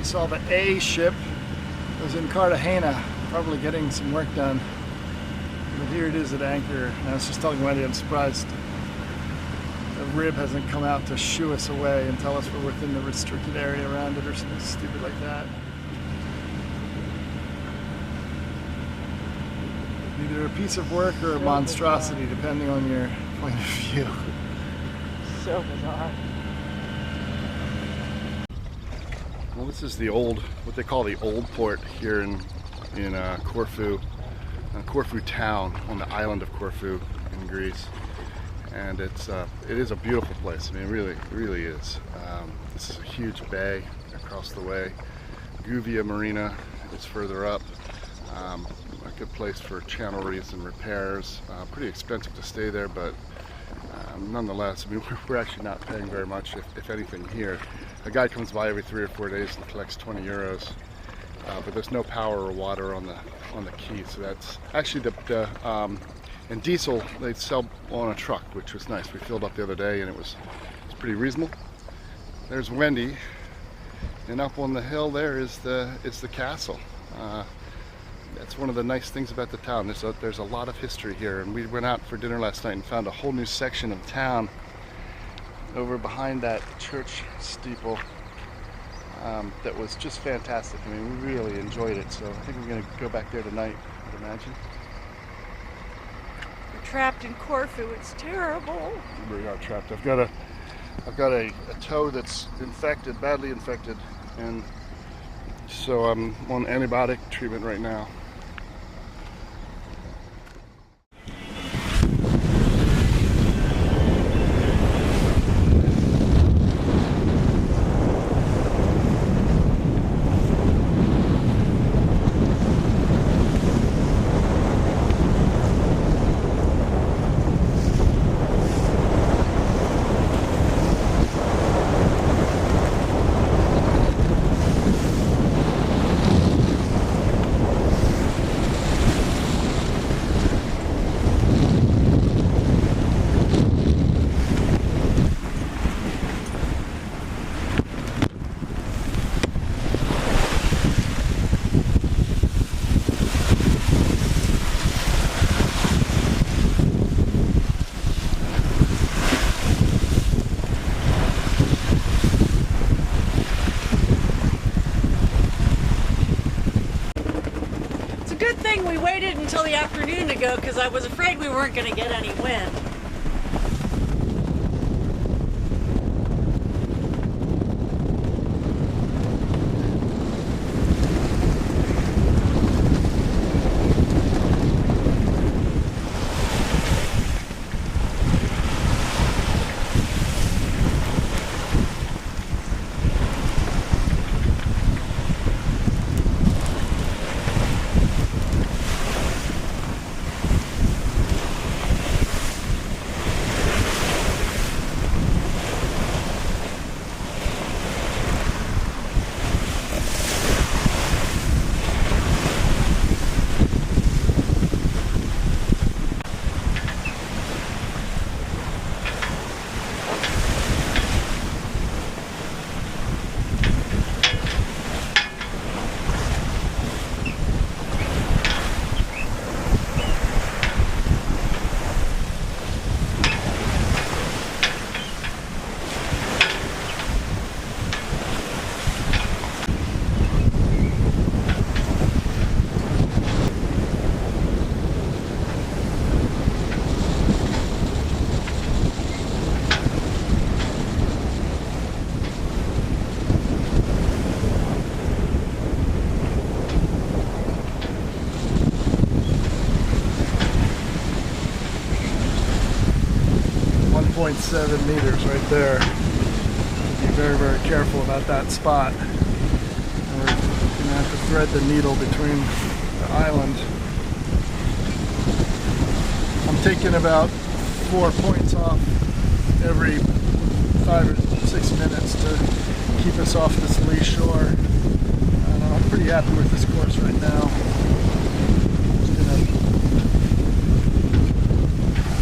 We saw the A ship. It was in Cartagena, probably getting some work done. But here it is at anchor. And I was just telling Wendy, I'm surprised the rib hasn't come out to shoo us away and tell us we're within the restricted area around it or something stupid like that. Either a piece of work or a monstrosity, depending on your point of view. So bizarre. Well, this is the old, what they call the old port here in Corfu, Corfu town on the island of Corfu in Greece, and it is a beautiful place. I mean, it really is. This is a huge bay across the way. Guvia Marina is further up. A good place for channelries and repairs. Pretty expensive to stay there, but nonetheless, I mean, we're actually not paying very much, if anything, here. A guy comes by every 3 or 4 days and collects 20 euros, but there's no power or water on the quay, so that's actually and diesel they sell on a truck, which was nice. We filled up the other day and it's pretty reasonable. There's Wendy, and up on the hill there is the castle. That's one of the nice things about the town. There's a lot of history here, and we went out for dinner last night and found a whole new section of town over behind that church steeple that was just fantastic. I mean, we really enjoyed it, so I think we're going to go back there tonight, I'd imagine. We're trapped in Corfu. It's terrible. We are trapped. I've got a toe that's infected, badly infected, and so I'm on antibiotic treatment right now. Good thing we waited until the afternoon to go, because I was afraid we weren't going to get any wind. .7 meters right there. Be very, very careful about that spot. And we're going to have to thread the needle between the island. I'm taking about 4 points off every 5 or 6 minutes to keep us off this lee shore. And I'm pretty happy with this course right now. Just going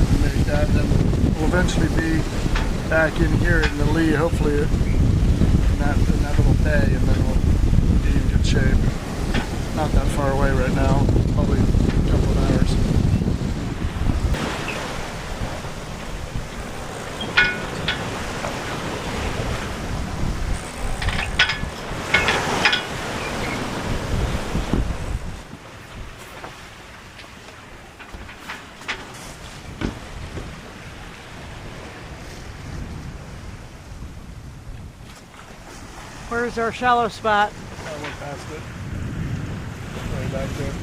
to make that, and then we'll eventually be back in here in the lee, hopefully in that little bay, and then we'll be in good shape. Not that far away right now, probably a couple of hours. Where's our shallow spot? I went past it. Right back there.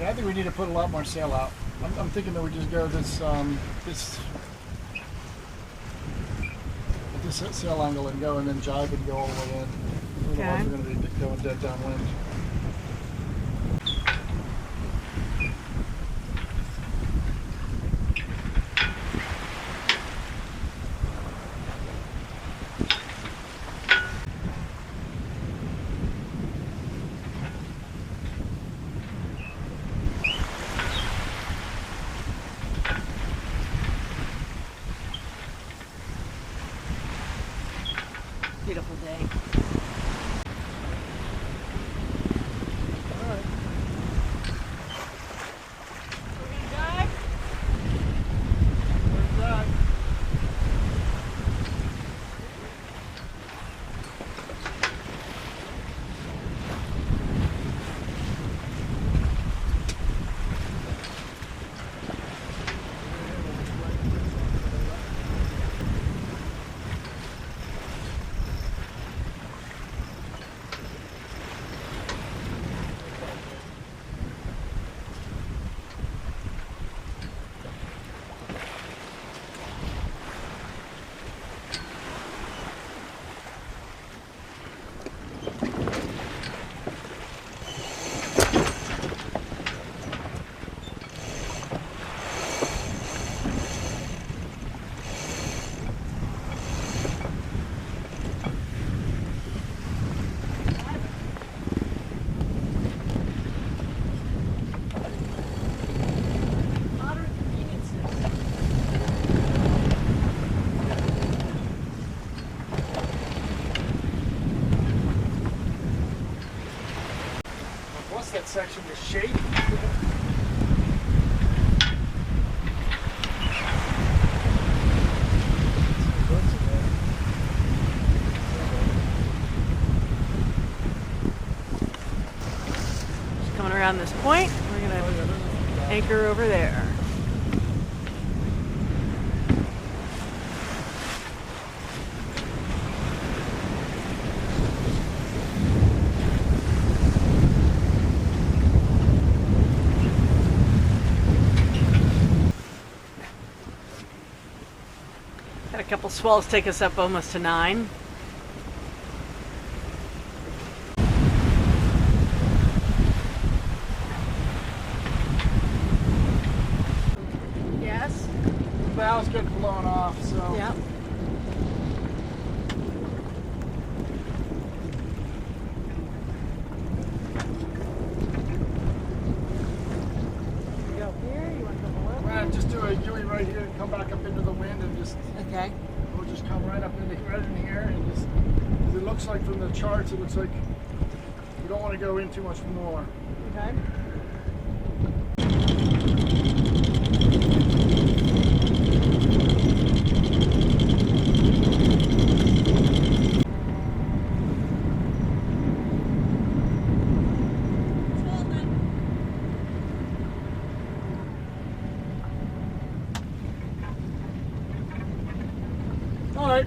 Yeah, I think we need to put a lot more sail out. I'm thinking that we just go this sail angle and go, and then jibe and go all the way in. Otherwise, we're going to be going dead downwind. Beautiful day. All right. We're gonna dive? Where's that? That section was shady. Just coming around this point, we're gonna anchor over there. Had a couple swells take us up almost to 9. Yes? The bow's getting blown off, so. Yep. You go here, you want to go left? Right, just do a U-ey right here and come back up into the wind and just. Okay. We'll just come right up into right in here and just. 'Cause it looks like from the charts, it looks like we don't want to go in too much more. Okay. All right.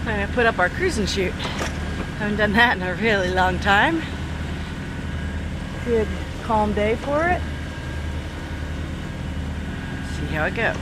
I'm going to put up our cruising chute. Haven't done that in a really long time. Good calm day for it. See how it goes.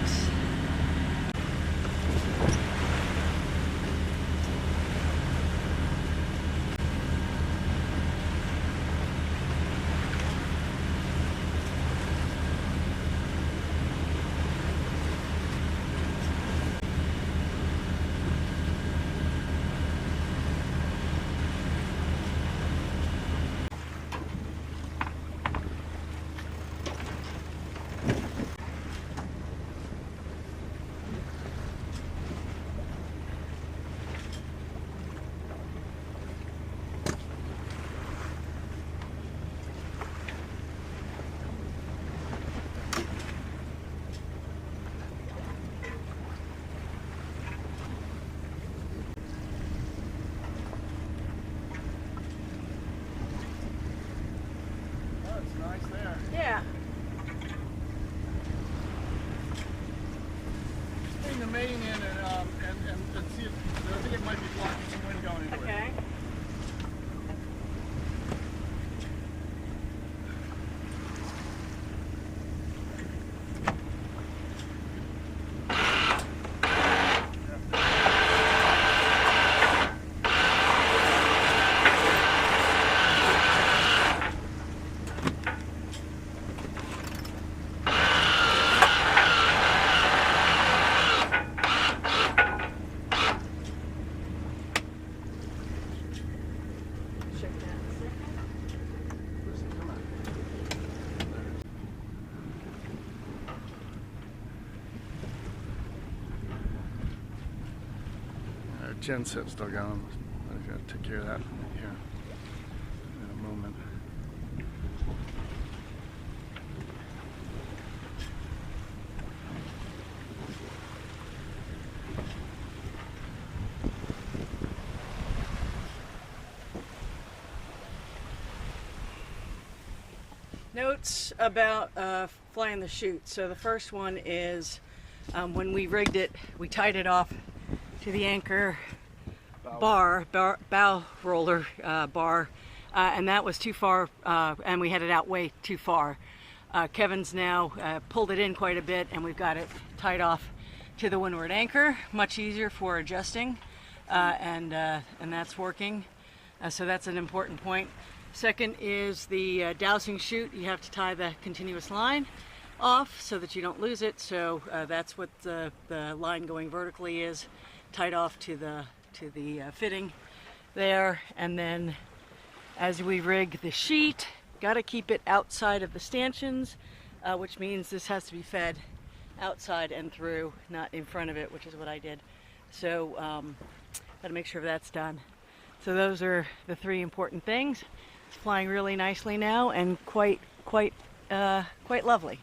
Yeah. Bring the main in and see if I think it might be blocking some wind going into it. Okay. Genset's still going. I've got to take care of that here in a moment. Notes about flying the chute. So the first one is when we rigged it, we tied it off to the anchor bow roller bar, and that was too far, and we had it out way too far. Kevin's now pulled it in quite a bit, and we've got it tied off to the windward anchor, much easier for adjusting, and that's working. So that's an important point. Second is the dowsing chute. You have to tie the continuous line off so that you don't lose it. So that's what the line going vertically is, tied off to the fitting there. And then as we rig the sheet, got to keep it outside of the stanchions, which means this has to be fed outside and through, not in front of it, which is what I did. So got to make sure that's done. So those are the three important things. It's flying really nicely now and quite lovely.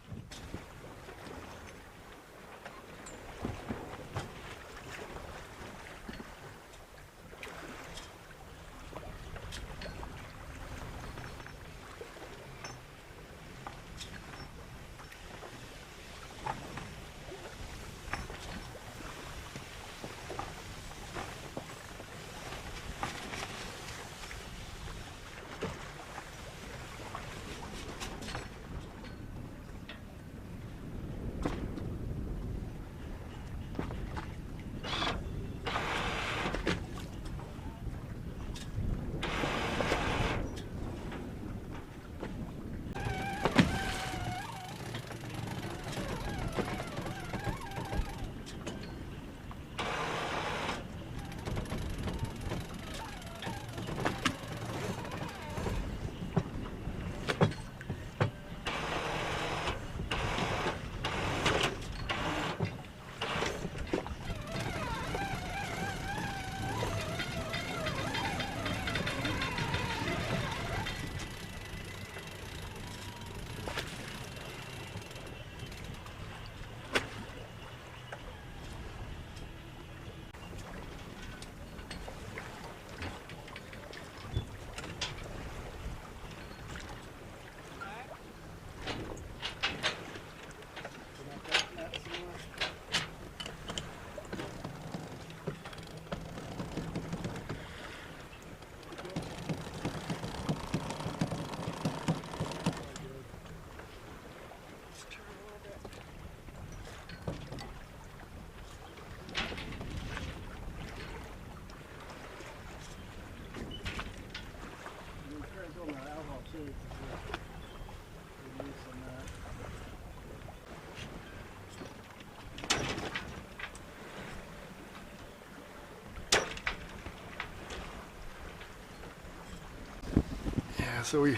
Yeah, so we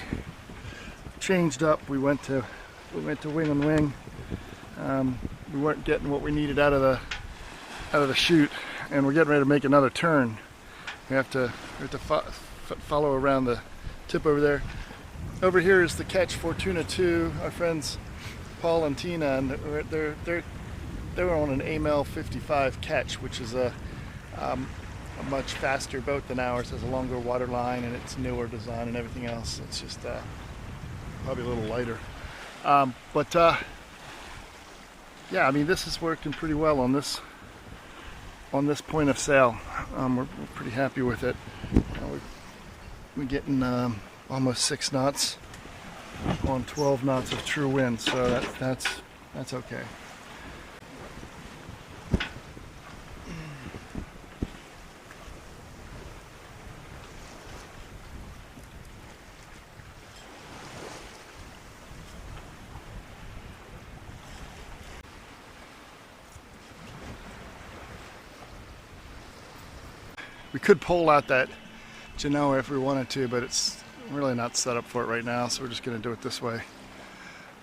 changed up. We went to wing and wing. We weren't getting what we needed out of the chute, and we're getting ready to make another turn. We have to follow around the tip over there. Over here is the catch Fortuna 2. Our friends Paul and Tina, and they were on an AML 55 catch, which is a much faster boat than ours. Has a longer water line, and it's newer design and everything else. It's just probably a little lighter. Yeah, I mean, this is working pretty well on this point of sail. We're pretty happy with it. We're getting almost 6 knots on 12 knots of true wind, so that's okay. We could pole out that Genoa if we wanted to, but it's really not set up for it right now, so we're just going to do it this way.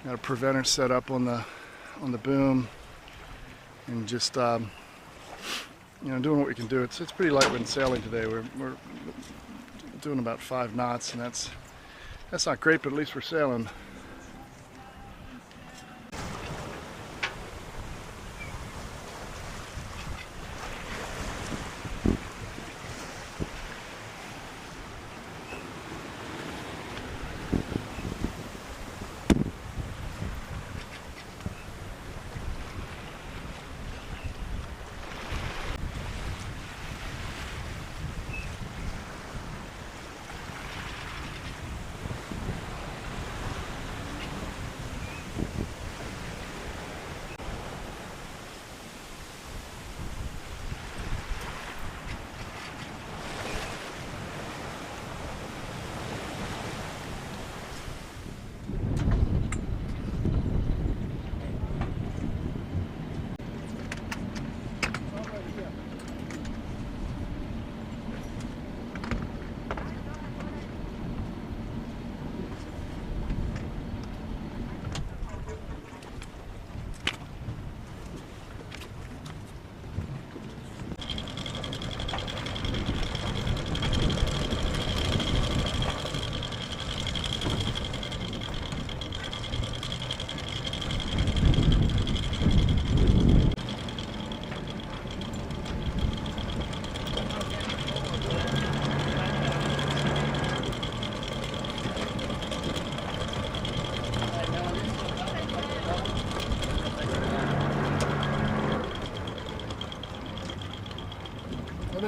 Got a preventer set up on the boom, and just doing what we can do. It's pretty light wind sailing today. We're doing about 5 knots, and that's not great, but at least we're sailing.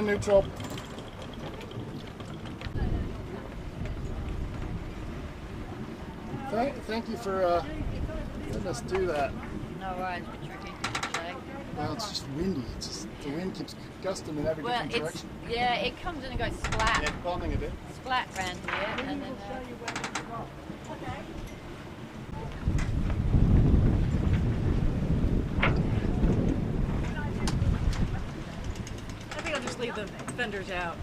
Neutral. Thank you for letting us do that. No worries, tricky. Well, it's just windy. It's just, the wind keeps gusting in every different direction. Yeah, it comes in and goes splat. Yeah, bombing a bit. Splat round here, and then. I think I'll just leave the fenders out.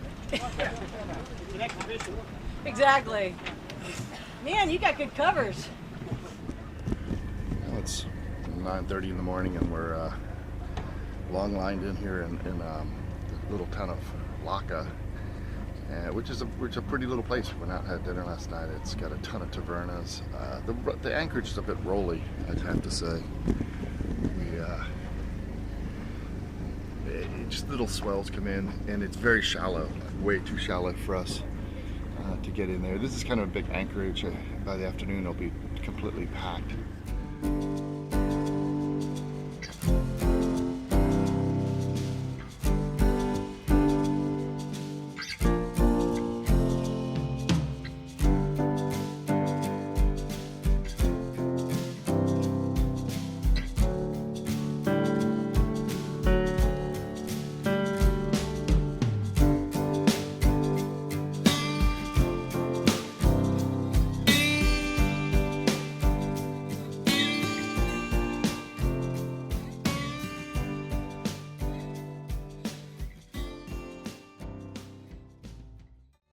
Exactly. Man, you got good covers. Well, it's 9:30 in the morning, and we're long lined in here in the little town of Laka, which is a pretty little place. We went out and had dinner last night. It's got a ton of tavernas. The anchorage is a bit rolly, I'd have to say. Just little swells come in, and it's very shallow, way too shallow for us to get in there. This is kind of a big anchorage. By the afternoon, it'll be completely packed.